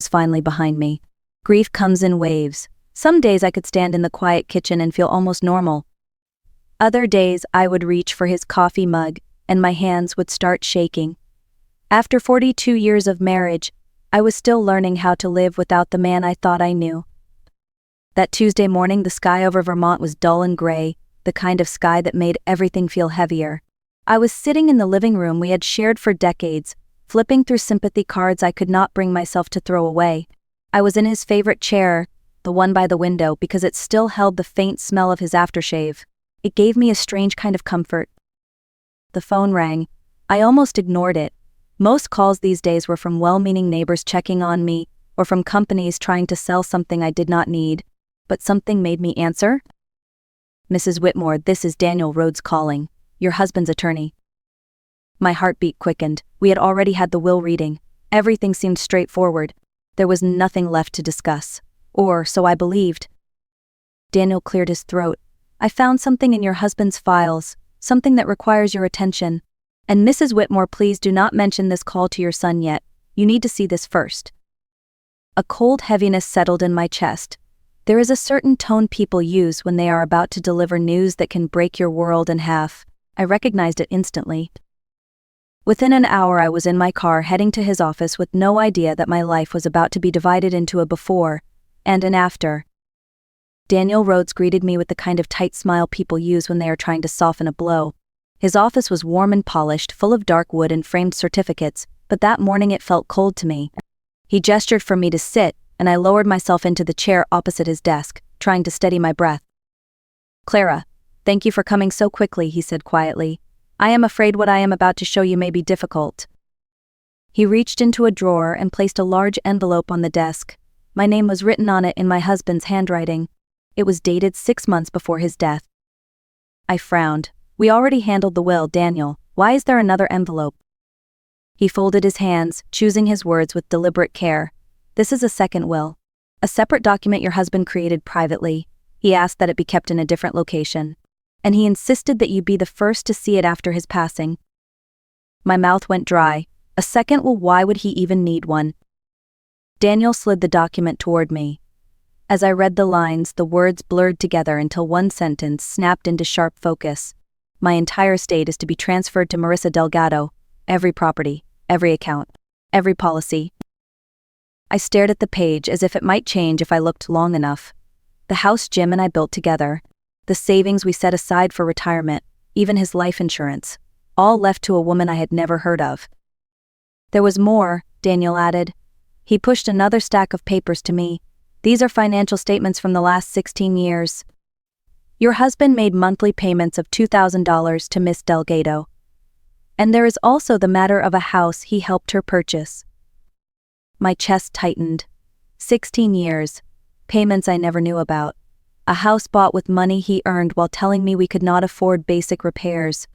was finally behind me. Grief comes in waves. Some days I could stand in the quiet kitchen and feel almost normal. Other days I would reach for his coffee mug, and my hands would start shaking. After 42 years of marriage, I was still learning how to live without the man I thought I knew. That Tuesday morning, the sky over Vermont was dull and gray, the kind of sky that made everything feel heavier. I was sitting in the living room we had shared for decades, flipping through sympathy cards I could not bring myself to throw away. I was in his favorite chair, the one by the window, because it still held the faint smell of his aftershave. It gave me a strange kind of comfort. The phone rang. I almost ignored it. Most calls these days were from well-meaning neighbors checking on me, or from companies trying to sell something I did not need. But something made me answer. "Mrs. Whitmore, this is Daniel Rhodes calling, your husband's attorney." My heartbeat quickened. We had already had the will reading. Everything seemed straightforward. There was nothing left to discuss. Or, so I believed. Daniel cleared his throat. "I found something in your husband's files, something that requires your attention. And Mrs. Whitmore, please do not mention this call to your son yet. You need to see this first." A cold heaviness settled in my chest. There is a certain tone people use when they are about to deliver news that can break your world in half. I recognized it instantly. Within an hour I was in my car heading to his office with no idea that my life was about to be divided into a before and an after. Daniel Rhodes greeted me with the kind of tight smile people use when they are trying to soften a blow. His office was warm and polished, full of dark wood and framed certificates, but that morning it felt cold to me. He gestured for me to sit, and I lowered myself into the chair opposite his desk, trying to steady my breath. "Clara, thank you for coming so quickly," he said quietly. "I am afraid what I am about to show you may be difficult." He reached into a drawer and placed a large envelope on the desk. My name was written on it in my husband's handwriting. It was dated 6 months before his death. I frowned. "We already handled the will, Daniel. Why is there another envelope?" He folded his hands, choosing his words with deliberate care. "This is a second will. A separate document your husband created privately. He asked that it be kept in a different location. And he insisted that you be the first to see it after his passing." My mouth went dry. A second will? Why would he even need one? Daniel slid the document toward me. As I read the lines, the words blurred together until one sentence snapped into sharp focus. "My entire estate is to be transferred to Marissa Delgado. Every property, every account, every policy." I stared at the page as if it might change if I looked long enough. The house Jim and I built together, the savings we set aside for retirement, even his life insurance, all left to a woman I had never heard of. "There was more," Daniel added. He pushed another stack of papers to me. "These are financial statements from the last 16 years. Your husband made monthly payments of $2,000 to Miss Delgado. And there is also the matter of a house he helped her purchase." My chest tightened. 16 years. Payments I never knew about. A house bought with money he earned while telling me we could not afford basic repairs.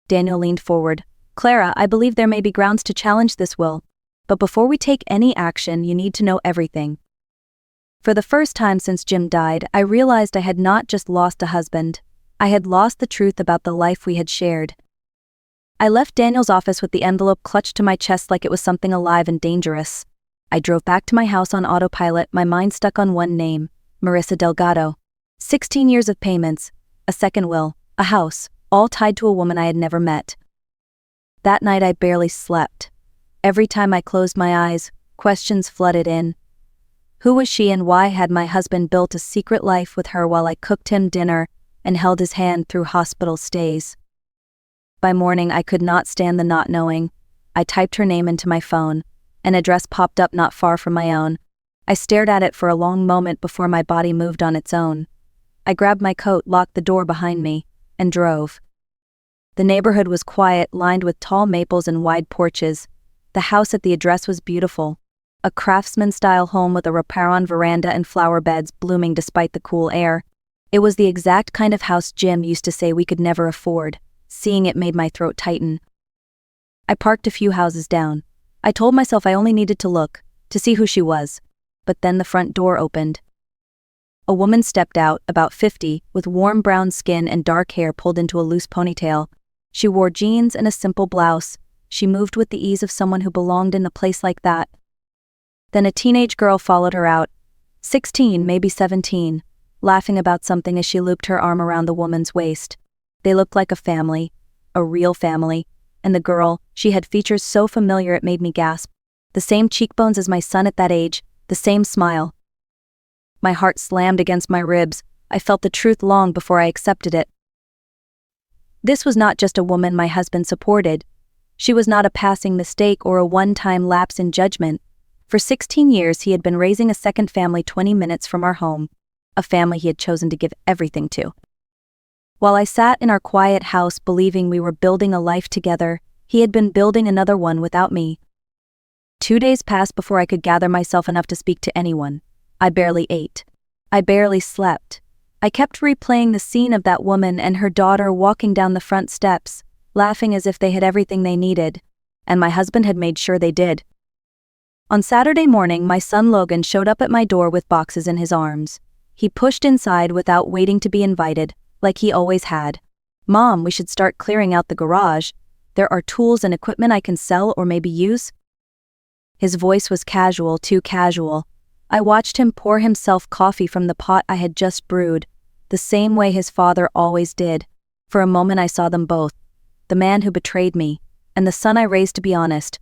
Daniel leaned forward. "Clara, I believe there may be grounds to challenge this will. But before we take any action, you need to know everything." For the first time since Jim died, I realized I had not just lost a husband. I had lost the truth about the life we had shared. I left Daniel's office with the envelope clutched to my chest like it was something alive and dangerous. I drove back to my house on autopilot, my mind stuck on one name, Marissa Delgado. 16 years of payments, a second will, a house, all tied to a woman I had never met. That night I barely slept. Every time I closed my eyes, questions flooded in. Who was she, and why had my husband built a secret life with her while I cooked him dinner and held his hand through hospital stays? By morning I could not stand the not knowing. I typed her name into my phone. An address popped up not far from my own. I stared at it for a long moment before my body moved on its own. I grabbed my coat, locked the door behind me, and drove. The neighborhood was quiet, lined with tall maples and wide porches. The house at the address was beautiful. A craftsman-style home with a wraparound veranda and flower beds blooming despite the cool air. It was the exact kind of house Jim used to say we could never afford. Seeing it made my throat tighten. I parked a few houses down. I told myself I only needed to look, to see who she was. But then the front door opened. A woman stepped out, about 50, with warm brown skin and dark hair pulled into a loose ponytail. She wore jeans and a simple blouse. She moved with the ease of someone who belonged in a place like that. Then a teenage girl followed her out, 16, maybe 17, laughing about something as she looped her arm around the woman's waist. They looked like a family, a real family, and the girl, she had features so familiar it made me gasp. The same cheekbones as my son at that age, the same smile. My heart slammed against my ribs. I felt the truth long before I accepted it. This was not just a woman my husband supported. She was not a passing mistake or a one-time lapse in judgment. For 16 years he had been raising a second family 20 minutes from our home, a family he had chosen to give everything to. While I sat in our quiet house believing we were building a life together, he had been building another one without me. 2 days passed before I could gather myself enough to speak to anyone. I barely ate. I barely slept. I kept replaying the scene of that woman and her daughter walking down the front steps, laughing as if they had everything they needed, and my husband had made sure they did. On Saturday morning, my son Logan showed up at my door with boxes in his arms. He pushed inside without waiting to be invited, like he always had. "Mom, we should start clearing out the garage. There are tools and equipment I can sell or maybe use." His voice was casual, too casual. I watched him pour himself coffee from the pot I had just brewed, the same way his father always did. For a moment I saw them both, the man who betrayed me, and the son I raised to be honest.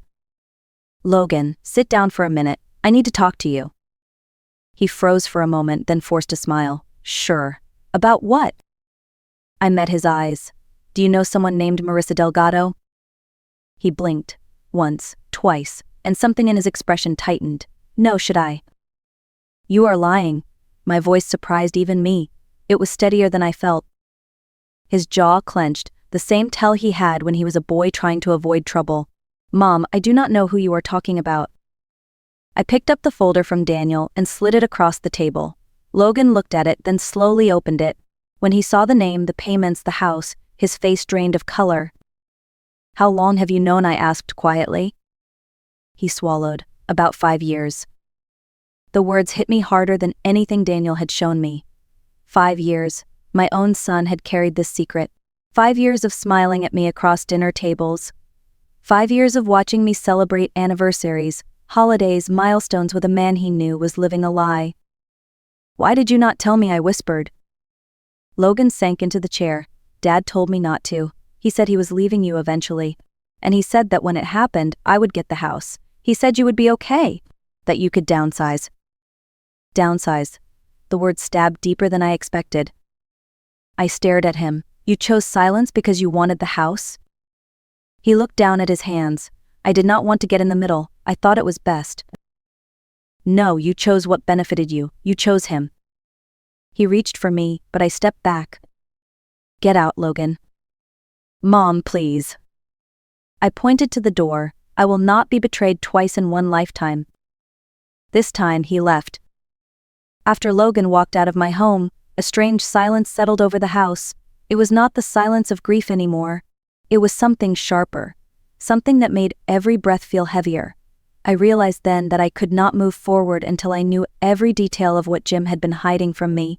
"Logan, sit down for a minute. I need to talk to you." He froze for a moment, then forced a smile. "Sure. About what?" I met his eyes. "Do you know someone named Marissa Delgado?" He blinked. Once, twice, and something in his expression tightened. "No, should I?" "You are lying." My voice surprised even me. It was steadier than I felt. His jaw clenched, the same tell he had when he was a boy trying to avoid trouble. "Mom, I do not know who you are talking about." I picked up the folder from Daniel and slid it across the table. Logan looked at it, then slowly opened it. When he saw the name, the payments, the house, his face drained of color. "How long have you known?" I asked quietly. He swallowed. "About 5 years." The words hit me harder than anything Daniel had shown me. 5 years. My own son had carried this secret. 5 years of smiling at me across dinner tables. 5 years of watching me celebrate anniversaries, holidays, milestones with a man he knew was living a lie. "Why did you not tell me?" I whispered. Logan sank into the chair. "Dad told me not to. He said he was leaving you eventually. And he said that when it happened, I would get the house. He said you would be okay. That you could downsize." Downsize. The word stabbed deeper than I expected. I stared at him. "You chose silence because you wanted the house?" He looked down at his hands. "I did not want to get in the middle. I thought it was best." "No, you chose what benefited you. You chose him." He reached for me, but I stepped back. "Get out, Logan." "Mom, please." I pointed to the door. "I will not be betrayed twice in one lifetime." This time he left. After Logan walked out of my home, a strange silence settled over the house. It was not the silence of grief anymore. It was something sharper, something that made every breath feel heavier. I realized then that I could not move forward until I knew every detail of what Jim had been hiding from me.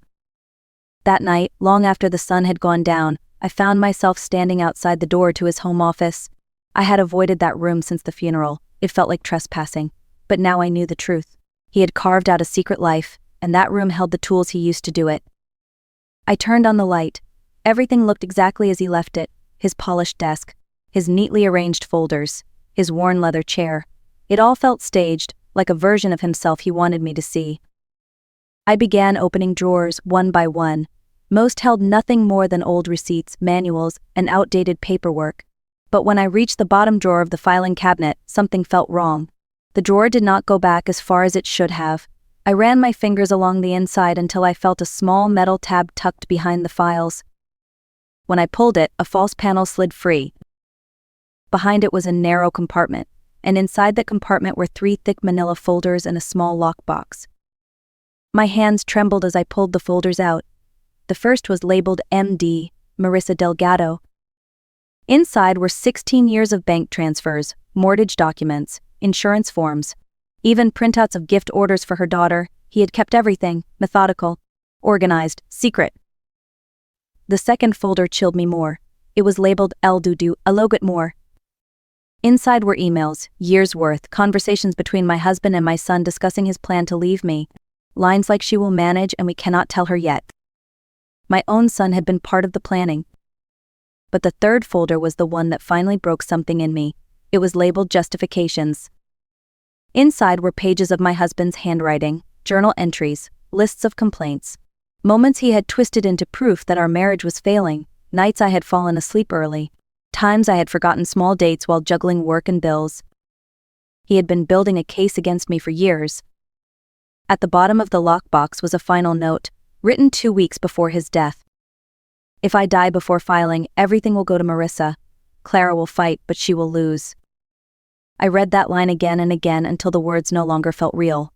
That night, long after the sun had gone down, I found myself standing outside the door to his home office. I had avoided that room since the funeral. It felt like trespassing. But now I knew the truth. He had carved out a secret life, and that room held the tools he used to do it. I turned on the light. Everything looked exactly as he left it. His polished desk, his neatly arranged folders, his worn leather chair. It all felt staged, like a version of himself he wanted me to see. I began opening drawers one by one. Most held nothing more than old receipts, manuals, and outdated paperwork. But when I reached the bottom drawer of the filing cabinet, something felt wrong. The drawer did not go back as far as it should have. I ran my fingers along the inside until I felt a small metal tab tucked behind the files. When I pulled it, a false panel slid free. Behind it was a narrow compartment, and inside that compartment were 3 thick manila folders and a small lockbox. My hands trembled as I pulled the folders out. The first was labeled MD, Marissa Delgado. Inside were 16 years of bank transfers, mortgage documents, insurance forms, even printouts of gift orders for her daughter. He had kept everything, methodical, organized, secret. The second folder chilled me more. It was labeled El Dudu, a logot more. Inside were emails, years' worth, conversations between my husband and my son discussing his plan to leave me. Lines like "she will manage and we cannot tell her yet." My own son had been part of the planning. But the third folder was the one that finally broke something in me. It was labeled justifications. Inside were pages of my husband's handwriting, journal entries, lists of complaints, moments he had twisted into proof that our marriage was failing, nights I had fallen asleep early, times I had forgotten small dates while juggling work and bills. He had been building a case against me for years. At the bottom of the lockbox was a final note, written 2 weeks before his death. "If I die before filing, everything will go to Marissa. Clara will fight, but she will lose." I read that line again and again until the words no longer felt real.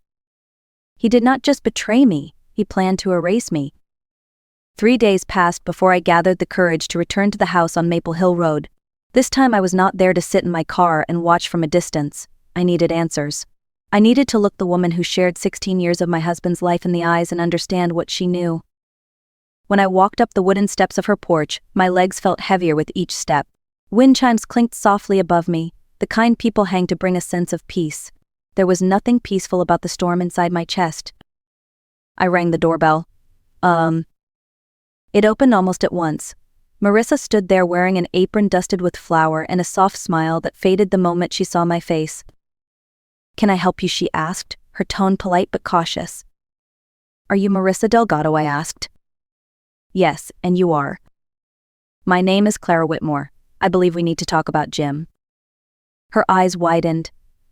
He did not just betray me, he planned to erase me. 3 days passed before I gathered the courage to return to the house on Maple Hill Road. This time I was not there to sit in my car and watch from a distance. I needed answers. I needed to look the woman who shared 16 years of my husband's life in the eyes and understand what she knew. When I walked up the wooden steps of her porch, my legs felt heavier with each step. Wind chimes clinked softly above me, the kind people hang to bring a sense of peace. There was nothing peaceful about the storm inside my chest. I rang the doorbell. It opened almost at once. Marissa stood there wearing an apron dusted with flour and a soft smile that faded the moment she saw my face. "Can I help you?" she asked, her tone polite but cautious. "Are you Marissa Delgado?" I asked. "Yes, and you are." "My name is Clara Whitmore. I believe we need to talk about Jim." Her eyes widened.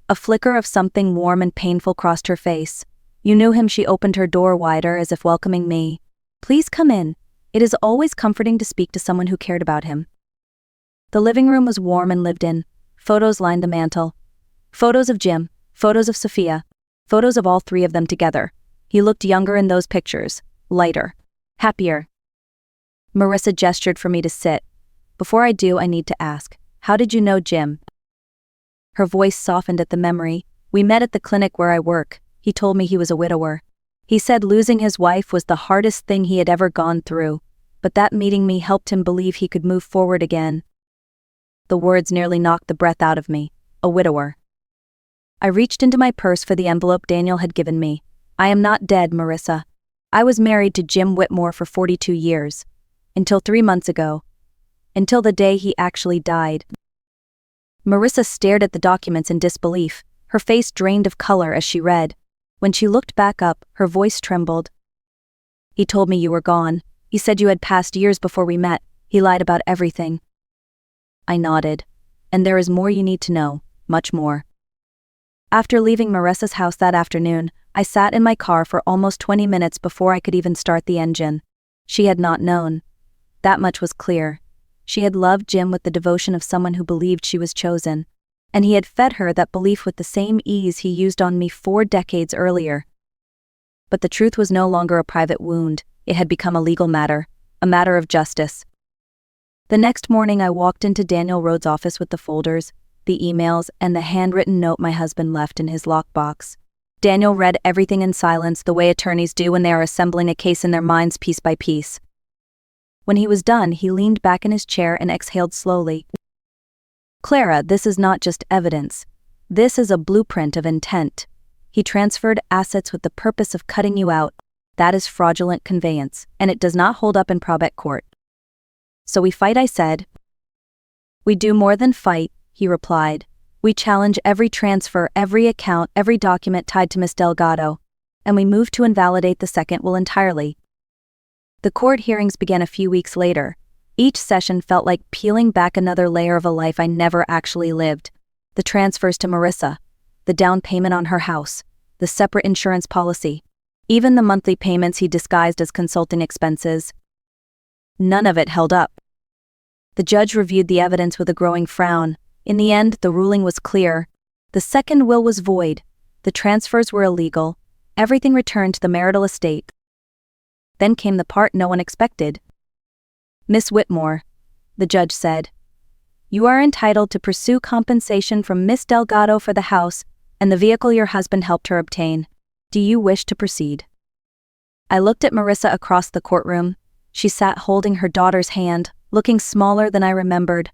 A flicker of something warm and painful crossed her face. "You knew him." She opened her door wider as if welcoming me. "Please come in. It is always comforting to speak to someone who cared about him." The living room was warm and lived in. Photos lined the mantel. Photos of Jim, photos of Sophia, photos of all three of them together. He looked younger in those pictures, lighter, happier. Marissa gestured for me to sit. "Before I do, I need to ask, how did you know Jim?" Her voice softened at the memory. "We met at the clinic where I work. He told me he was a widower. He said losing his wife was the hardest thing he had ever gone through, but that meeting me helped him believe he could move forward again." The words nearly knocked the breath out of me. A widower. I reached into my purse for the envelope Daniel had given me. "I am not dead, Marissa. I was married to Jim Whitmore for 42 years. Until 3 months ago. Until the day he actually died." Marissa stared at the documents in disbelief, her face drained of color as she read. When she looked back up, her voice trembled. "He told me you were gone. He said you had passed years before we met. He lied about everything." I nodded. "And there is more you need to know, much more." After leaving Marissa's house that afternoon, I sat in my car for almost 20 minutes before I could even start the engine. She had not known. That much was clear. She had loved Jim with the devotion of someone who believed she was chosen, and he had fed her that belief with the same ease he used on me 4 decades earlier. But the truth was no longer a private wound. It had become a legal matter, a matter of justice. The next morning I walked into Daniel Rhodes' office with the folders, the emails, and the handwritten note my husband left in his lockbox. Daniel read everything in silence, the way attorneys do when they are assembling a case in their minds piece by piece. When he was done, he leaned back in his chair and exhaled slowly. "Clara, this is not just evidence. This is a blueprint of intent. He transferred assets with the purpose of cutting you out. That is fraudulent conveyance, and it does not hold up in probate court." "So we fight," I said. "We do more than fight," he replied. "We challenge every transfer, every account, every document tied to Miss Delgado, and we move to invalidate the second will entirely." The court hearings began a few weeks later. Each session felt like peeling back another layer of a life I never actually lived. The transfers to Marissa, the down payment on her house, the separate insurance policy, even the monthly payments he disguised as consulting expenses. None of it held up. The judge reviewed the evidence with a growing frown. In the end, the ruling was clear. The second will was void. The transfers were illegal. Everything returned to the marital estate. Then came the part no one expected. "Miss Whitmore," the judge said, "you are entitled to pursue compensation from Miss Delgado for the house and the vehicle your husband helped her obtain. Do you wish to proceed?" I looked at Marissa across the courtroom. She sat holding her daughter's hand, looking smaller than I remembered.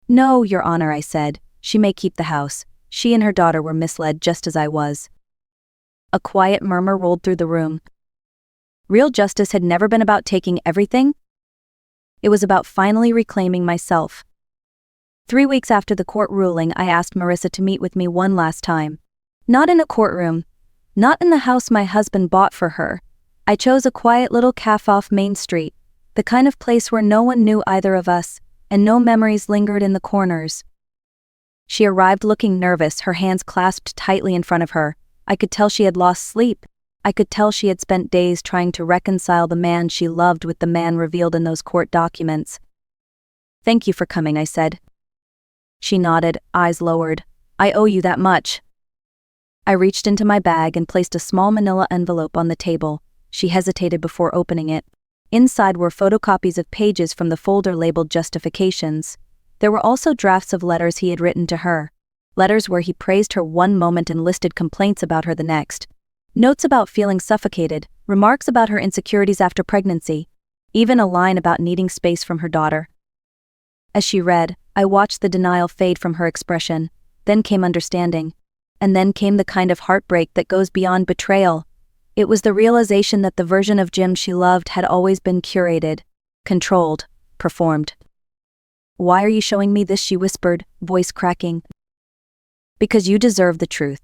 "No, Your Honor," I said. She may keep the house. She and her daughter were misled just as I was. A quiet murmur rolled through the room. Real justice had never been about taking everything. It was about finally reclaiming myself. 3 weeks after the court ruling, I asked Marissa to meet with me one last time. Not in a courtroom. Not in the house my husband bought for her. I chose a quiet little cafe off Main Street, the kind of place where no one knew either of us, and no memories lingered in the corners. She arrived looking nervous, her hands clasped tightly in front of her. I could tell she had lost sleep. I could tell she had spent days trying to reconcile the man she loved with the man revealed in those court documents. "Thank you for coming," I said. She nodded, eyes lowered. "I owe you that much." I reached into my bag and placed a small manila envelope on the table. She hesitated before opening it. Inside were photocopies of pages from the folder labeled Justifications. There were also drafts of letters he had written to her. Letters where he praised her one moment and listed complaints about her the next. Notes about feeling suffocated, remarks about her insecurities after pregnancy, even a line about needing space from her daughter. As she read, I watched the denial fade from her expression. Then came understanding. And then came the kind of heartbreak that goes beyond betrayal. It was the realization that the version of Jim she loved had always been curated, controlled, performed. "Why are you showing me this?" she whispered, voice cracking. "Because you deserve the truth.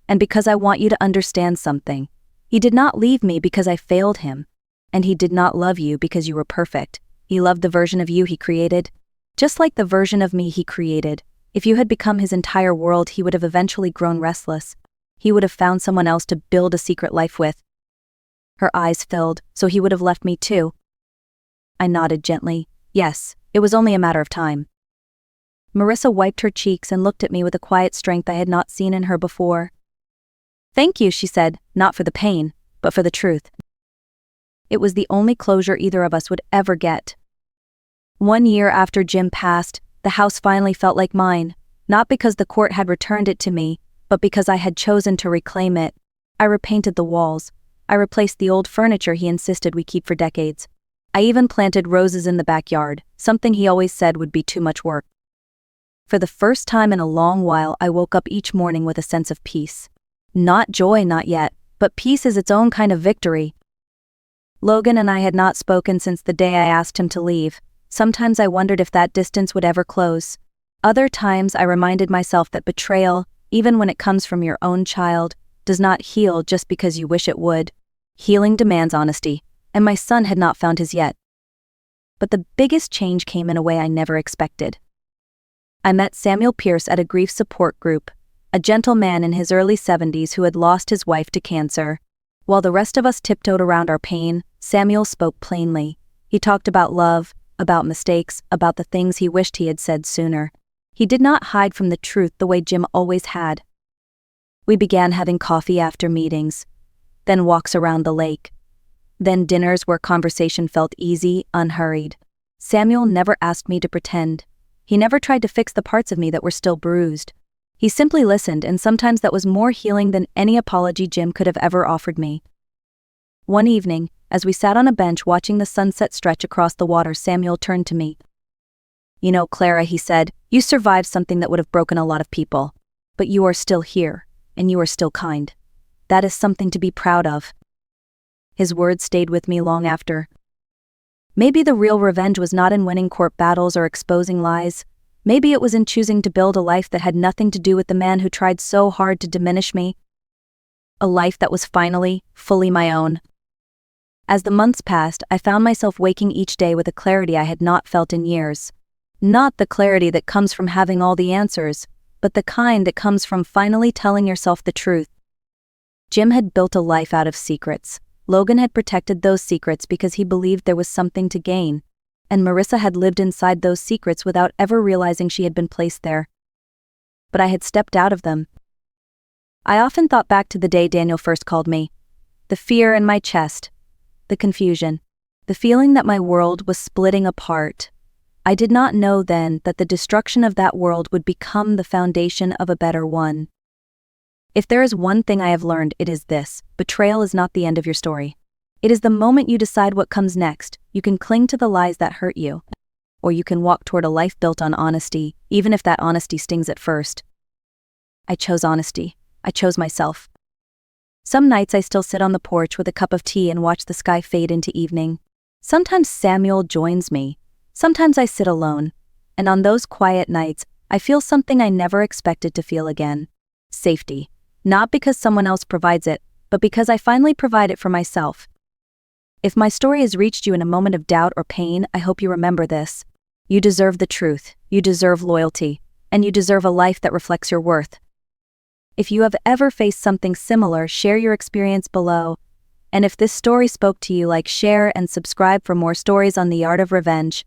And because I want you to understand something. He did not leave me because I failed him. And he did not love you because you were perfect. He loved the version of you he created. Just like the version of me he created. If you had become his entire world, he would have eventually grown restless. He would have found someone else to build a secret life with." Her eyes filled, "So he would have left me too?" I nodded gently. "Yes, it was only a matter of time." Marissa wiped her cheeks and looked at me with a quiet strength I had not seen in her before. "Thank you," she said, "not for the pain, but for the truth." It was the only closure either of us would ever get. 1 year after Jim passed, the house finally felt like mine, not because the court had returned it to me, but because I had chosen to reclaim it. I repainted the walls. I replaced the old furniture he insisted we keep for decades. I even planted roses in the backyard, something he always said would be too much work. For the first time in a long while, I woke up each morning with a sense of peace. Not joy, not yet, but peace is its own kind of victory. Logan and I had not spoken since the day I asked him to leave. Sometimes I wondered if that distance would ever close. Other times I reminded myself that betrayal, even when it comes from your own child, does not heal just because you wish it would. Healing demands honesty, and my son had not found his yet. But the biggest change came in a way I never expected. I met Samuel Pierce at a grief support group, a gentle man in his early 70s who had lost his wife to cancer. While the rest of us tiptoed around our pain, Samuel spoke plainly. He talked about love, about mistakes, about the things he wished he had said sooner. He did not hide from the truth the way Jim always had. We began having coffee after meetings, then walks around the lake, then dinners where conversation felt easy, unhurried. Samuel never asked me to pretend. He never tried to fix the parts of me that were still bruised. He simply listened, and sometimes that was more healing than any apology Jim could have ever offered me. One evening, as we sat on a bench watching the sunset stretch across the water, Samuel turned to me. "You know, Clara," he said, "you survived something that would have broken a lot of people. But you are still here, and you are still kind. That is something to be proud of." His words stayed with me long after. Maybe the real revenge was not in winning court battles or exposing lies. Maybe it was in choosing to build a life that had nothing to do with the man who tried so hard to diminish me. A life that was finally, fully my own. As the months passed, I found myself waking each day with a clarity I had not felt in years. Not the clarity that comes from having all the answers, but the kind that comes from finally telling yourself the truth. Jim had built a life out of secrets. Logan had protected those secrets because he believed there was something to gain. And Marissa had lived inside those secrets without ever realizing she had been placed there. But I had stepped out of them. I often thought back to the day Daniel first called me. The fear in my chest. The confusion. The feeling that my world was splitting apart. I did not know then that the destruction of that world would become the foundation of a better one. If there is one thing I have learned, it is this: betrayal is not the end of your story. It is the moment you decide what comes next. You can cling to the lies that hurt you, or you can walk toward a life built on honesty, even if that honesty stings at first. I chose honesty. I chose myself. Some nights I still sit on the porch with a cup of tea and watch the sky fade into evening. Sometimes Samuel joins me. Sometimes I sit alone. And on those quiet nights, I feel something I never expected to feel again. Safety. Not because someone else provides it, but because I finally provide it for myself. If my story has reached you in a moment of doubt or pain, I hope you remember this. You deserve the truth, you deserve loyalty, and you deserve a life that reflects your worth. If you have ever faced something similar, share your experience below. And if this story spoke to you, share and subscribe for more stories on the art of revenge.